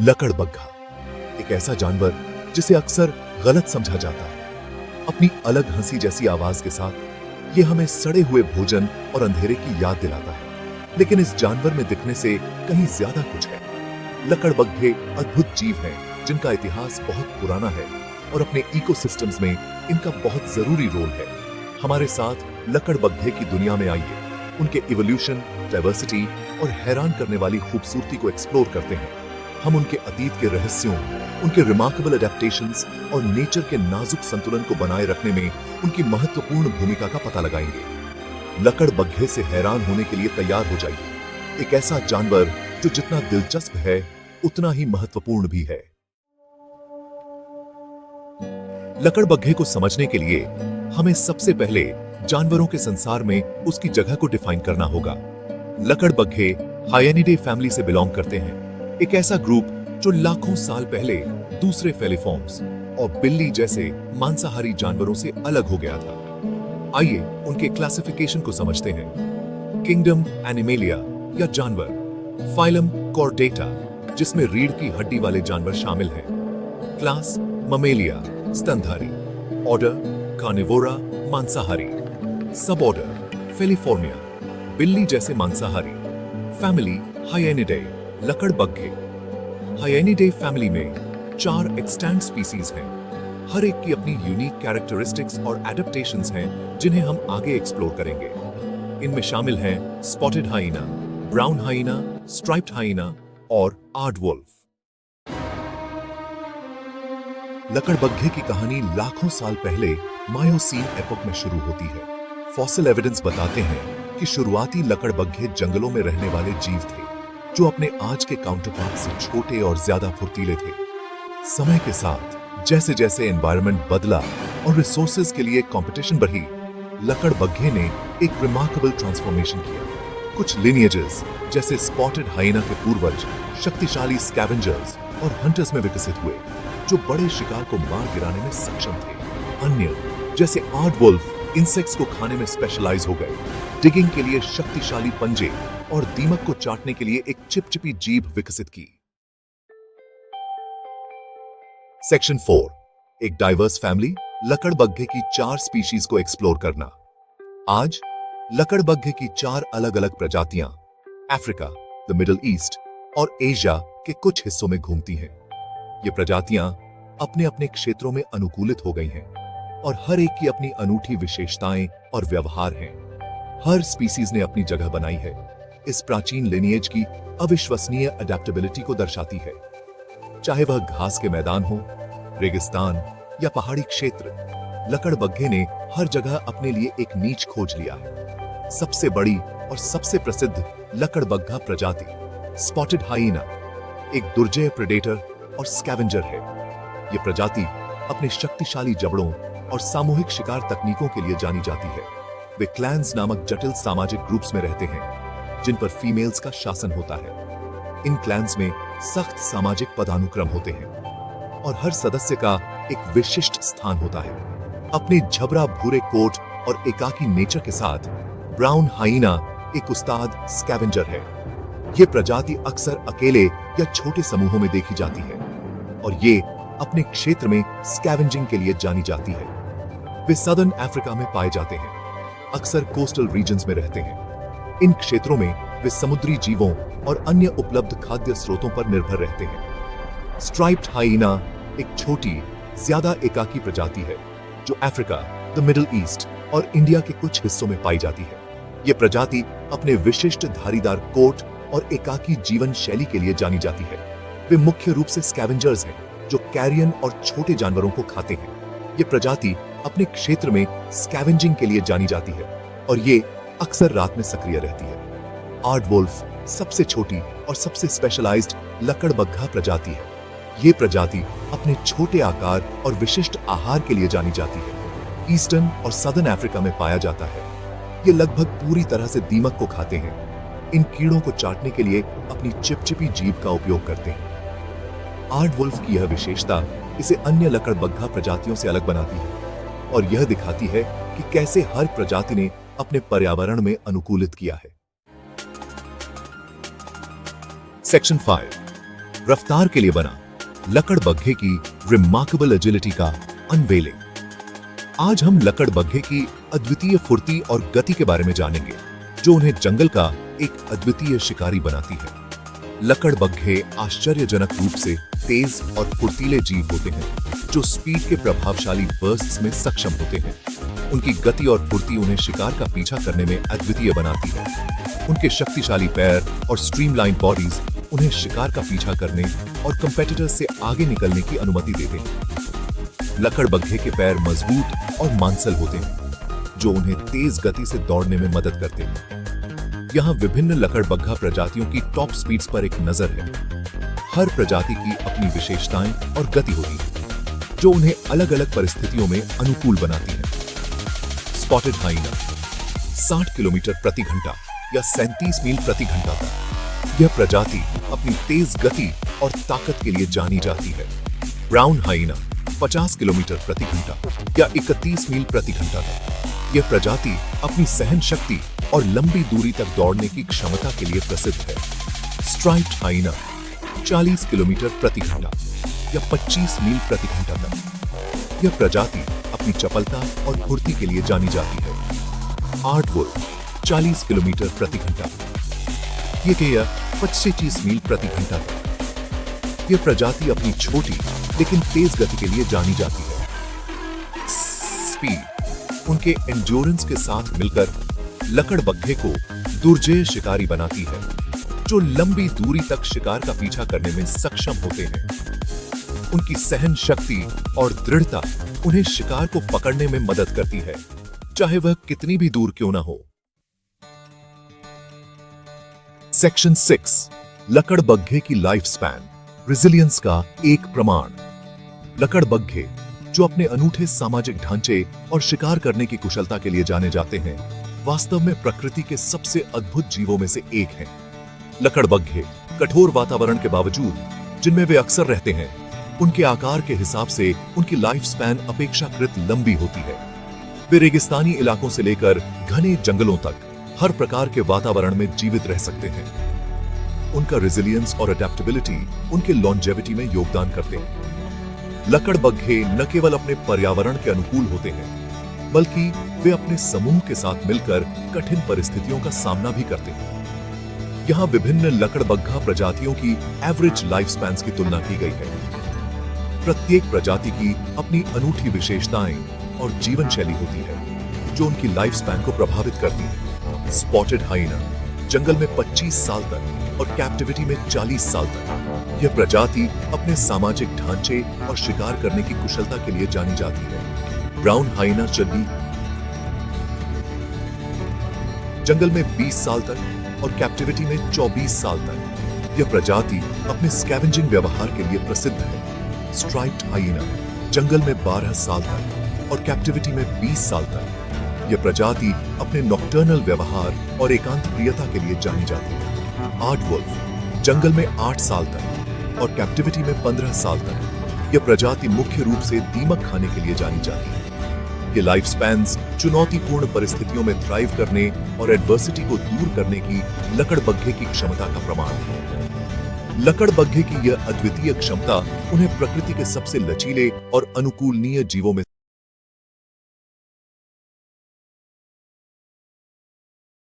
लकड़बग्घा एक ऐसा जानवर जिसे अक्सर गलत समझा जाता है। अपनी अलग हंसी जैसी आवाज के साथ ये हमें सड़े हुए भोजन और अंधेरे की याद दिलाता है, लेकिन इस जानवर में दिखने से कहीं ज्यादा कुछ है। लकड़बग्घे अद्भुत जीव हैं जिनका इतिहास बहुत पुराना है और अपने इकोसिस्टम्स में इनका बहुत जरूरी रोल है। हमारे साथ लकड़बग्घे की दुनिया में आइए, उनके इवोल्यूशन, डाइवर्सिटी और हैरान करने वाली खूबसूरती को एक्सप्लोर करते हैं। हम उनके अतीत के रहस्यों, उनके रिमार्केबल एडेप्टेशंस और नेचर के नाजुक संतुलन को बनाए रखने में उनकी महत्वपूर्ण भूमिका का पता लगाएंगे। लकड़बग्घे से हैरान होने के लिए तैयार हो जाइए। एक ऐसा जानवर जो जितना दिलचस्प है उतना ही महत्वपूर्ण भी है। लकड़बग्घे को समझने के लिए हमें सबसे पहले जानवरों के संसार में उसकी जगह को डिफाइन करना होगा। लकड़बग्घे हायेनिडे फैमिली से बिलोंग करते हैं, एक ऐसा ग्रुप जो लाखों साल पहले दूसरे फेलिफॉर्म्स और बिल्ली जैसे मांसाहारी जानवरों से अलग हो गया था। आइए उनके क्लासिफिकेशन को समझते हैं। किंगडम एनिमेलिया या जानवर, फाइलम कॉर्डेटा जिसमें रीढ़ की हड्डी वाले जानवर शामिल हैं, क्लास ममेलिया स्तनधारी, ऑर्डर कार्निवोरा मांसाहारी, सब ऑर्डर फेलिफोर्मिया बिल्ली जैसे मांसाहारी, फैमिली हायेनिडे लकड़बग्घे। हायेनिडे फैमिली में 4 एक्सटेंट स्पीसीज हैं। हर एक की अपनी यूनिक कैरेक्टरिस्टिक्स और एडेप्टेशंस हैं जिन्हें हम आगे एक्सप्लोर करेंगे। इनमें शामिल हैं स्पॉटेड हाइना, ब्राउन हाइना, स्ट्राइप्ड हाइना और आर्डवुल्फ। लकड़बग्घे की कहानी लाखों साल पहले मायोसीन एपोक में शुरू होती है। फॉसिल एविडेंस बताते हैं कि शुरुआती लकड़बग्घे जंगलों में रहने वाले जीव थे जो अपने आज के काउंटरपार्ट से छोटे और ज्यादा फुर्तीले थे। समय के साथ जैसे जैसे एनवायरनमेंट बदला और रिसोर्सेज के लिए कंपटीशन बढ़ी, लकड़बग्घे ने एक रिमार्केबल ट्रांसफॉर्मेशन किया। कुछ लिनिएजेस जैसे स्पॉटेड हाइना के पूर्वज शक्तिशाली स्कैवेंजर्स और हंटर्स में विकसित हुए जो बड़े शिकार को मार गिराने में सक्षम थे। अन्य जैसे आर्डवुल्फ इंसेक्ट्स को खाने में स्पेशलाइज हो गए, डिगिंग के लिए शक्तिशाली पंजे और दीमक को चाटने के लिए एक चिपचिपी जीभ विकसित की। सेक्शन 4, एक डाइवर्स फैमिली, लकड़बग्घे की 4 स्पीशीज को एक्सप्लोर करना। आज लकड़बग्घे की 4 अलग अलग प्रजातियां अफ्रीका, द मिडिल ईस्ट और एशिया के कुछ हिस्सों में घूमती हैं। ये प्रजातियां अपने अपने क्षेत्रों में अनुकूलित हो गई हैं और हर एक की अपनी अनूठी विशेषताएं और व्यवहार हैं। हर स्पीसीज ने अपनी जगह बनाई है। इस प्राचीन लिनिएज की अविश्वसनीय अडेप्टेबिलिटी को दर्शाती है। चाहे वह घास के मैदान हो, रेगिस्तान या पहाड़ी क्षेत्र, लकड़बग्घे ने हर जगह अपने लिए एक नीच खोज लिया है। सबसे बड़ी और सबसे प्रसिद्ध लकड़बग्घा प्रजाति स्पॉटेड हाइना एक दुर्जय प्रेडेटर और स्कैवेंजर है। यह प्रजाति अपने शक्तिशाली जबड़ों और सामूहिक शिकार तकनीकों के लिए जानी जाती है। वे क्लैंस नामक जटिल सामाजिक ग्रुप्स में रहते हैं जिन पर फीमेल्स का शासन होता है। इन क्लैंस में सख्त सामाजिक पदानुक्रम होते हैं और हर सदस्य का एक विशिष्ट स्थान होता है। अपने झबरा भूरे कोट और एकाकी नेचर के साथ ब्राउन हाइना एक उस्ताद स्कैवेंजर है। यह प्रजाति अक्सर अकेले या छोटे समूहों में देखी जाती है और ये अपने क्षेत्र में स्कैवेंजिंग के लिए जानी जाती है। वे सदर्न अफ्रीका में पाए जाते हैं, अक्सर कोस्टल रीजन्स में रहते हैं। इन क्षेत्रों में वे समुद्री जीवों और अन्य उपलब्ध खाद्य स्रोतों पर निर्भर रहते हैं। स्ट्राइप्ड हाइना एक छोटी, ज्यादा एकाकी प्रजाति है जो अफ्रीका, द मिडिल ईस्ट और इंडिया के कुछ हिस्सों में पाई जाती है। यह प्रजाति अपने विशिष्ट धारीदार कोट और एकाकी जीवन शैली के लिए जानी जाती है। वे मुख्य रूप से स्कैवेंजर्स हैं जो कैरियन और छोटे जानवरों को खाते हैं। ये प्रजाति अपने क्षेत्र में स्कैवेंजिंग के लिए जानी जाती है और ये अक्सर रात में सक्रिय रहती है। आर्डवुल्फ सबसे छोटी और सबसे स्पेशलाइज्ड लकड़बग्घा प्रजाति है। ये प्रजाति अपने छोटे आकार और विशिष्ट आहार के लिए जानी जाती है। ईस्टर्न और सदर्न अफ्रीका में पाया जाता है। ये लगभग पूरी तरह से दीमक को खाते हैं। इन कीड़ों को चाटने के लिए अपनी चिपचिपी जीभ का उपयोग करते हैं। आर्डवुल्फ की यह विशेषता इसे अन्य लकड़बग्घा प्रजातियों से अलग बनाती है और यह दिखाती है कि कैसे हर प्रजाति ने अपने पर्यावरण में अनुकूलित किया है। सेक्शन 5, रफ्तार के लिए बना लकड़बग्घे की रिमार्केबल एजिलिटी का अनवेलिंग। आज हम लकड़बग्घे की अद्वितीय फुर्ती और गति के बारे में जानेंगे, जो उन्हें जंगल का एक अद्वितीय शिकारी बनाती है। लकड़बग्घे आश्चर्यजनक रूप से तेज और फुर्तीले जीव होते हैं, जो स्पीड के प्रभावशाली बर्स्ट्स में सक्षम होते हैं। उनकी गति और फुर्ती उन्हें शिकार का पीछा करने में अद्वितीय बनाती है। उनके शक्तिशाली पैर और स्ट्रीमलाइन बॉडीज उन्हें शिकार का पीछा करने और कंपेटिटर्स से आगे निकलने की अनुमति देते हैं। लकड़बग्घे के पैर मजबूत और मांसल होते हैं, जो उन्हें तेज गति से दौड़ने में मदद करते हैं। यहाँ विभिन्न लकड़बग्घा प्रजातियों की टॉप स्पीड्स पर एक नजर है। हर प्रजाति की अपनी विशेषताएं और गति होती है, जो उन्हें अलग अलग परिस्थितियों में अनुकूल बनाती है। स्पॉटेड हाइना 60 किलोमीटर प्रति घंटा या 37 मील प्रति घंटा तक। यह प्रजाति अपनी तेज गति और ताकत के लिए जानी जाती है। ब्राउन हाइना 50 किलोमीटर प्रति घंटा या 31 मील प्रति घंटा तक। यह प्रजाति अपनी सहन शक्ति और लंबी दूरी तक दौड़ने की क्षमता के लिए प्रसिद्ध है। स्ट्राइप्ड हाइना 40 किलोमीटर प्रति घंटा या 25 मील प्रति घंटा तक। यह प्रजाति अपनी चपलता और फुर्ती के लिए जानी जाती है। आर्टवुल्फ 40 किलोमीटर प्रति घंटा या 25 मील प्रति घंटा तक। यह प्रजाति अपनी छोटी लेकिन तेज गति के लिए जानी जाती है। स्पीड उनके एंड्योरेंस के साथ मिलकर लकड़बग्घे को दुर्जेय शिकारी बनाती है, जो लंबी दूरी तक शिकार का पीछा करने में सक्षम होते हैं। उनकी सहन शक्ति और दृढ़ता उन्हें शिकार को पकड़ने में मदद करती है, चाहे वह कितनी भी दूर क्यों ना हो। सेक्शन 6 लकड़बग्घे की लाइफ स्पैन रेजिलियंस का एक प्रमाण। लकड़बग्घे, जो अपने अनूठे सामाजिक ढांचे और शिकार करने की कुशलता के लिए जाने जाते हैं, वास्तव में प्रकृति के सबसे अद्भुत जीवों में से एक हैं। लकड़बग्घे कठोर वातावरण के बावजूद, जिनमें वे अक्सर रहते हैं, उनके आकार के हिसाब से उनकी लाइफ स्पैन अपेक्षाकृत लंबी होती है। वे रेगिस्तानी इलाकों से लेकर घने जंगलों तक हर प्रकार के वातावरण में जीवित रह सकते हैं। उनका रेजिलियंस और अडेप्टेबिलिटी उनके लॉन्जेविटी में योगदान करते हैं। लकड़बग्घे न केवल अपने पर्यावरण के अनुकूल होते हैं, बल्कि वे अपने समूह के साथ मिलकर कठिन परिस्थितियों का सामना भी करते हैं। यहाँ विभिन्न लकड़बग्घा प्रजातियों की एवरेज लाइफ स्पैन्स की तुलना की गई है। प्रत्येक प्रजाति की अपनी अनूठी विशेषताएं और जीवन शैली होती है, जो उनकी लाइफ स्पैन को प्रभावित करती है। स्पॉटेड हाइना जंगल में 25 साल तक और कैप्टिविटी में 40 साल तक। यह प्रजाति अपने सामाजिक ढांचे और शिकार करने की कुशलता के लिए जानी जाती है। ब्राउन हाइना चड्डी जंगल में 20 साल तक और कैप्टिविटी में 24 साल तक। यह प्रजाति अपने स्कैवेंजिंग व्यवहार के लिए प्रसिद्ध है। स्ट्राइप्ड हाइना जंगल में 12 साल तक और कैप्टिविटी में 20 साल तक। यह प्रजाति अपने नॉक्टर्नल व्यवहार और एकांत प्रियता के लिए जानी जाती है। आर्टवुल्फ जंगल में 8 साल तक और कैप्टिविटी में 15 साल तक। यह प्रजाति मुख्य रूप से दीमक खाने के लिए जानी जाती है। ये लाइफ स्पैन्स चुनौतीपूर्ण परिस्थितियों में थ्राइव करने और एडवर्सिटी को दूर करने की लकड़बग्घे की क्षमता का प्रमाण है। लकड़बग्घे की यह अद्वितीय क्षमता उन्हें प्रकृति के सबसे लचीले और अनुकूलनीय जीवों में